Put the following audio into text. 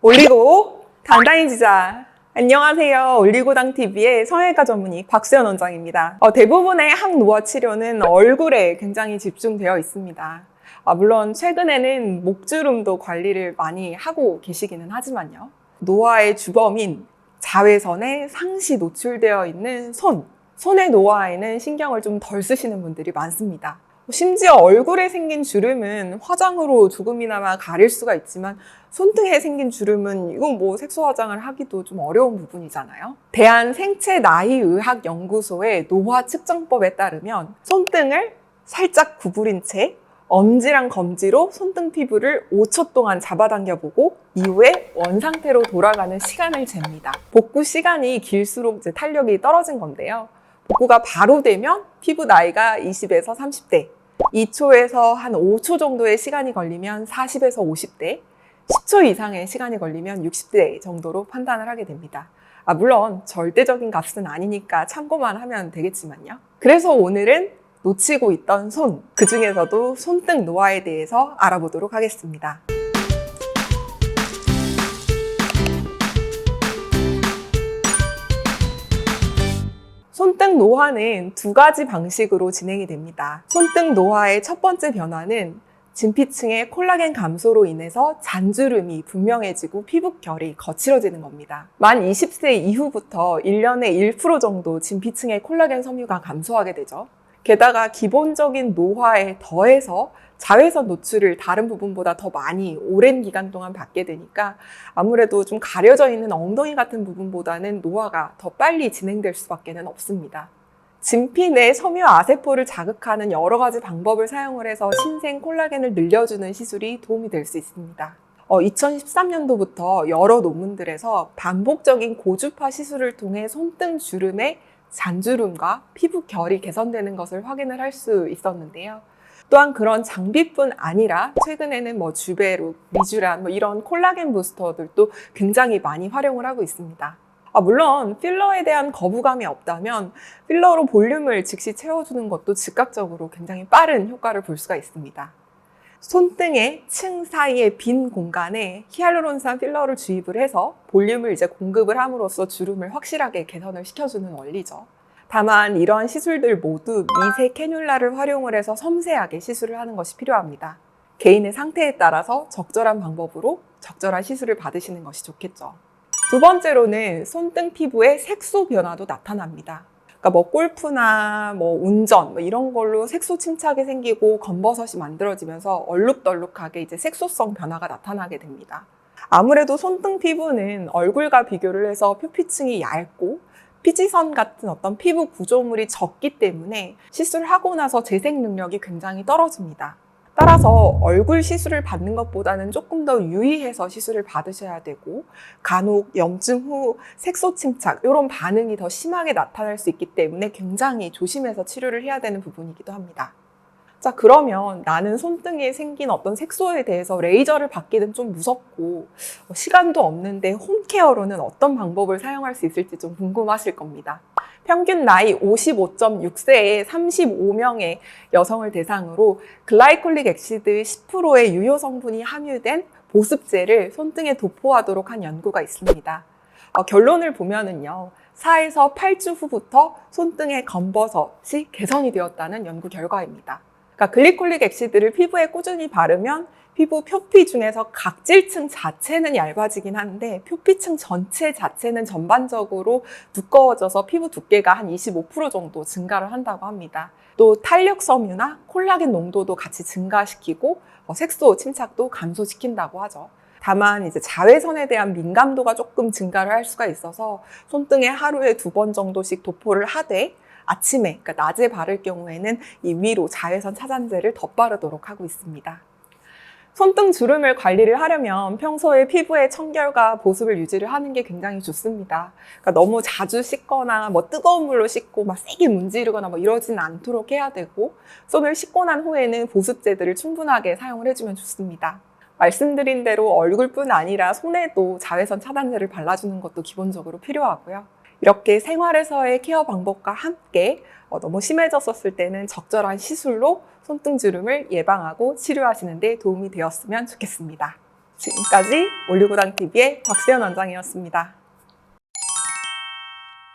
올리고 당당해지자. 안녕하세요. 올리고당TV의 성형외과 전문의 박수연 원장입니다. 대부분의 항노화 치료는 얼굴에 굉장히 집중되어 있습니다. 물론 최근에는 목주름도 관리를 많이 하고 계시기는 하지만요. 노화의 주범인 자외선에 상시 노출되어 있는 손의 노화에는 신경을 좀 덜 쓰시는 분들이 많습니다. 심지어 얼굴에 생긴 주름은 화장으로 조금이나마 가릴 수가 있지만 손등에 생긴 주름은 이건 뭐 색소 화장을 하기도 좀 어려운 부분이잖아요. 대한생체나이의학연구소의 노화 측정법에 따르면 손등을 살짝 구부린 채 엄지랑 검지로 손등 피부를 5초 동안 잡아당겨보고 이후에 원상태로 돌아가는 시간을 잽니다. 복구 시간이 길수록 이제 탄력이 떨어진 건데요. 복구가 바로 되면 피부 나이가 20에서 30대, 2초에서 한 5초 정도의 시간이 걸리면 40에서 50대, 10초 이상의 시간이 걸리면 60대 정도로 판단을 하게 됩니다. 물론 절대적인 값은 아니니까 참고만 하면 되겠지만요. 그래서 오늘은 놓치고 있던 그 중에서도 손등 노화에 대해서 알아보도록 하겠습니다. 손등 노화는 두 가지 방식으로 진행이 됩니다. 손등 노화의 첫 번째 변화는 진피층의 콜라겐 감소로 인해서 잔주름이 분명해지고 피부결이 거칠어지는 겁니다. 만 20세 이후부터 1년에 1% 정도 진피층의 콜라겐 섬유가 감소하게 되죠. 게다가 기본적인 노화에 더해서 자외선 노출을 다른 부분보다 더 많이 오랜 기간 동안 받게 되니까 아무래도 좀 가려져 있는 엉덩이 같은 부분보다는 노화가 더 빨리 진행될 수밖에 없습니다. 진피 내 섬유 아세포를 자극하는 여러 가지 방법을 사용을 해서 신생 콜라겐을 늘려주는 시술이 도움이 될 수 있습니다. 2013년도부터 여러 논문들에서 반복적인 고주파 시술을 통해 손등 주름의 잔주름과 피부 결이 개선되는 것을 확인을 할 수 있었는데요. 또한 그런 장비뿐 아니라 최근에는 주베룩, 리쥬란 이런 콜라겐 부스터들도 굉장히 많이 활용을 하고 있습니다. 물론 필러에 대한 거부감이 없다면 필러로 볼륨을 즉시 채워주는 것도 즉각적으로 굉장히 빠른 효과를 볼 수가 있습니다. 손등의 층 사이의 빈 공간에 히알루론산 필러를 주입을 해서 볼륨을 공급을 함으로써 주름을 확실하게 개선을 시켜주는 원리죠. 다만 이러한 시술들 모두 미세 캐뉼라를 활용을 해서 섬세하게 시술을 하는 것이 필요합니다. 개인의 상태에 따라서 적절한 방법으로 적절한 시술을 받으시는 것이 좋겠죠. 두 번째로는 손등 피부의 색소 변화도 나타납니다. 그러니까 골프나 운전 이런 걸로 색소 침착이 생기고 검버섯이 만들어지면서 얼룩덜룩하게 색소성 변화가 나타나게 됩니다. 아무래도 손등 피부는 얼굴과 비교를 해서 표피층이 얇고 피지선 같은 어떤 피부 구조물이 적기 때문에 시술하고 나서 재생 능력이 굉장히 떨어집니다. 따라서 얼굴 시술을 받는 것보다는 조금 더 유의해서 시술을 받으셔야 되고 간혹 염증 후 색소 침착 이런 반응이 더 심하게 나타날 수 있기 때문에 굉장히 조심해서 치료를 해야 되는 부분이기도 합니다. 자, 그러면 나는 손등에 생긴 어떤 색소에 대해서 레이저를 받기는 좀 무섭고 시간도 없는데 홈케어로는 어떤 방법을 사용할 수 있을지 좀 궁금하실 겁니다. 평균 나이 55.6세의 35명의 여성을 대상으로 글라이콜릭 엑시드 10%의 유효 성분이 함유된 보습제를 손등에 도포하도록 한 연구가 있습니다. 결론을 보면은요, 4에서 8주 후부터 손등의 검버섯이 개선이 되었다는 연구 결과입니다. 그러니까 글리콜릭 엑시드를 피부에 꾸준히 바르면 피부 표피 중에서 각질층 자체는 얇아지긴 한데 표피층 전체 자체는 전반적으로 두꺼워져서 피부 두께가 한 25% 정도 증가를 한다고 합니다. 또 탄력 섬유나 콜라겐 농도도 같이 증가시키고 색소 침착도 감소시킨다고 하죠. 다만 자외선에 대한 민감도가 조금 증가를 할 수가 있어서 손등에 하루에 2번 정도씩 도포를 하되 아침에, 그러니까 낮에 바를 경우에는 이 위로 자외선 차단제를 덧바르도록 하고 있습니다. 손등 주름을 관리를 하려면 평소에 피부의 청결과 보습을 유지를 하는 게 굉장히 좋습니다. 그러니까 너무 자주 씻거나 뜨거운 물로 씻고 세게 문지르거나 이러진 않도록 해야 되고 손을 씻고 난 후에는 보습제들을 충분하게 사용을 해주면 좋습니다. 말씀드린 대로 얼굴뿐 아니라 손에도 자외선 차단제를 발라주는 것도 기본적으로 필요하고요. 이렇게 생활에서의 케어 방법과 함께 너무 심해졌었을 때는 적절한 시술로 손등 주름을 예방하고 치료하시는 데 도움이 되었으면 좋겠습니다. 지금까지 올리고당TV의 박세현 원장이었습니다.